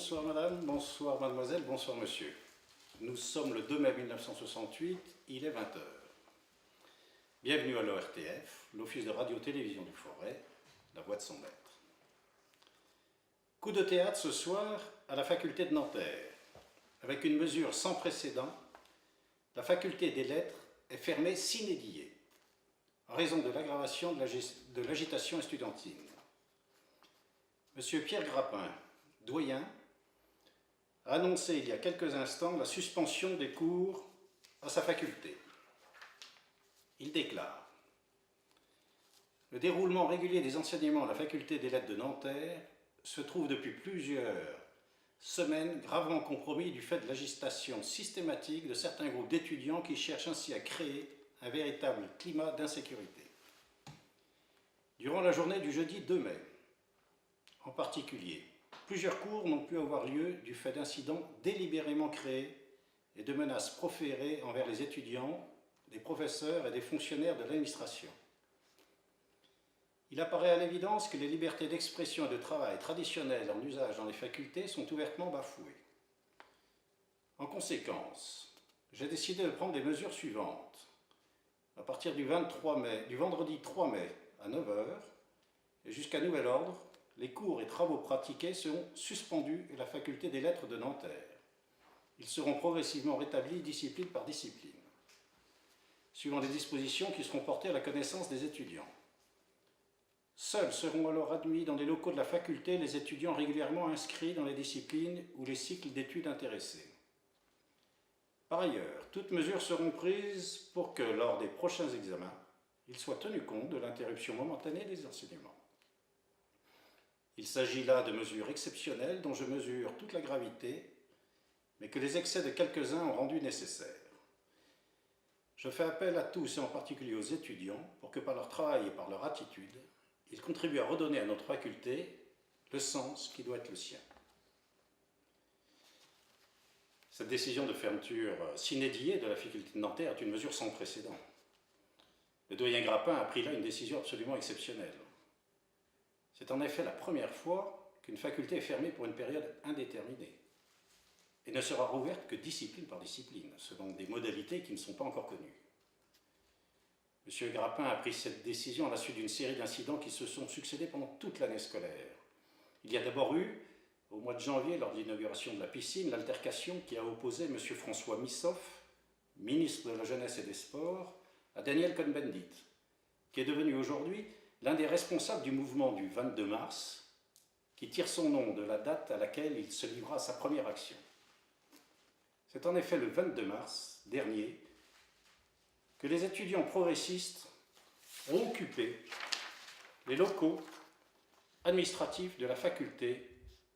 Bonsoir madame, bonsoir mademoiselle, bonsoir monsieur. Nous sommes le 2 mai 1968, il est 20 h. Bienvenue à l'ORTF, l'Office de radio-télévision du Forêt, la voix de son maître. Coup de théâtre ce soir à la faculté de Nanterre. Avec une mesure sans précédent, la faculté des lettres est fermée sine die, en raison de l'aggravation de l'agitation estudiantine. Monsieur Pierre Grappin, doyen, a annoncé il y a quelques instants la suspension des cours à sa faculté. Il déclare: le déroulement régulier des enseignements à la faculté des lettres de Nanterre se trouve depuis plusieurs semaines gravement compromis du fait de l'agitation systématique de certains groupes d'étudiants qui cherchent ainsi à créer un véritable climat d'insécurité. Durant la journée du jeudi 2 mai, en particulier, plusieurs cours n'ont pu avoir lieu du fait d'incidents délibérément créés et de menaces proférées envers les étudiants, des professeurs et des fonctionnaires de l'administration. Il apparaît à l'évidence que les libertés d'expression et de travail traditionnelles en usage dans les facultés sont ouvertement bafouées. En conséquence, j'ai décidé de prendre les mesures suivantes. À partir du vendredi 3 mai à 9 h et jusqu'à nouvel ordre, les cours et travaux pratiqués seront suspendus à la faculté des lettres de Nanterre. Ils seront progressivement rétablis discipline par discipline, suivant les dispositions qui seront portées à la connaissance des étudiants. Seuls seront alors admis dans les locaux de la faculté les étudiants régulièrement inscrits dans les disciplines ou les cycles d'études intéressés. Par ailleurs, toutes mesures seront prises pour que, lors des prochains examens, il soit tenu compte de l'interruption momentanée des enseignements. Il s'agit là de mesures exceptionnelles dont je mesure toute la gravité, mais que les excès de quelques-uns ont rendu nécessaires. Je fais appel à tous, et en particulier aux étudiants, pour que par leur travail et par leur attitude, ils contribuent à redonner à notre faculté le sens qui doit être le sien. Cette décision de fermeture sine die de la faculté de Nanterre est une mesure sans précédent. Le doyen Grappin a pris là une décision absolument exceptionnelle. C'est en effet la première fois qu'une faculté est fermée pour une période indéterminée et ne sera rouverte que discipline par discipline, selon des modalités qui ne sont pas encore connues. M. Grappin a pris cette décision à la suite d'une série d'incidents qui se sont succédés pendant toute l'année scolaire. Il y a d'abord eu, au mois de janvier, lors de l'inauguration de la piscine, l'altercation qui a opposé M. François Missoff, ministre de la Jeunesse et des Sports, à Daniel Cohn-Bendit, qui est devenu aujourd'hui l'un des responsables du mouvement du 22 mars, qui tire son nom de la date à laquelle il se livra à sa première action. C'est en effet le 22 mars dernier que les étudiants progressistes ont occupé les locaux administratifs de la faculté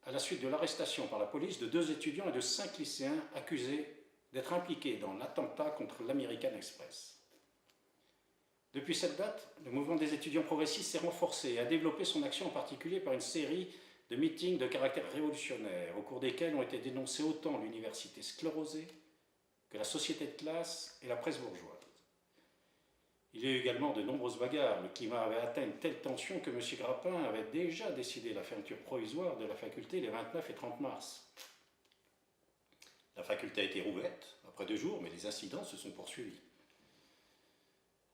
à la suite de l'arrestation par la police de 2 étudiants et de 5 lycéens accusés d'être impliqués dans l'attentat contre l'American Express. Depuis cette date, le mouvement des étudiants progressistes s'est renforcé et a développé son action en particulier par une série de meetings de caractère révolutionnaire, au cours desquels ont été dénoncés autant l'université sclérosée que la société de classe et la presse bourgeoise. Il y a eu également de nombreuses bagarres. Le climat avait atteint une telle tension que M. Grappin avait déjà décidé la fermeture provisoire de la faculté les 29 et 30 mars. La faculté a été rouverte après 2 jours, mais les incidents se sont poursuivis.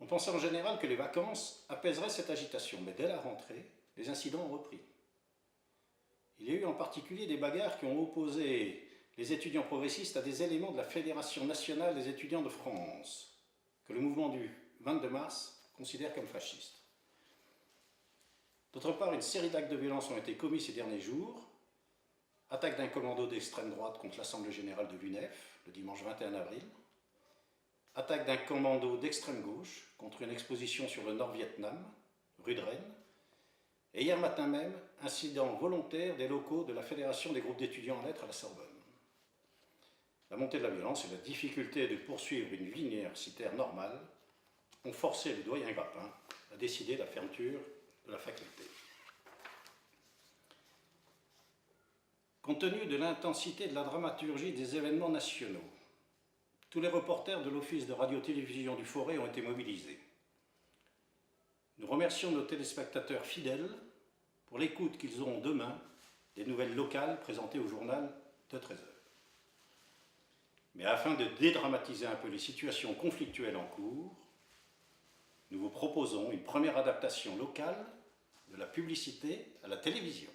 On pensait en général que les vacances apaiseraient cette agitation, mais dès la rentrée, les incidents ont repris. Il y a eu en particulier des bagarres qui ont opposé les étudiants progressistes à des éléments de la Fédération nationale des étudiants de France, que le mouvement du 22 mars considère comme fasciste. D'autre part, une série d'actes de violence ont été commis ces derniers jours. Attaque d'un commando d'extrême droite contre l'Assemblée générale de l'UNEF, le dimanche 21 avril. Attaque d'un commando d'extrême gauche contre une exposition sur le Nord-Vietnam, rue de Rennes. Et hier matin même, incident volontaire des locaux de la Fédération des groupes d'étudiants en lettres à la Sorbonne. La montée de la violence et la difficulté de poursuivre une vie universitaire normale ont forcé le doyen Grappin à décider la fermeture de la faculté. Compte tenu de l'intensité de la dramaturgie des événements nationaux, tous les reporters de l'Office de radio-télévision du Forêt ont été mobilisés. Nous remercions nos téléspectateurs fidèles pour l'écoute qu'ils auront demain des nouvelles locales présentées au journal de 13 heures. Mais afin de dédramatiser un peu les situations conflictuelles en cours, nous vous proposons une première adaptation locale de la publicité à la télévision.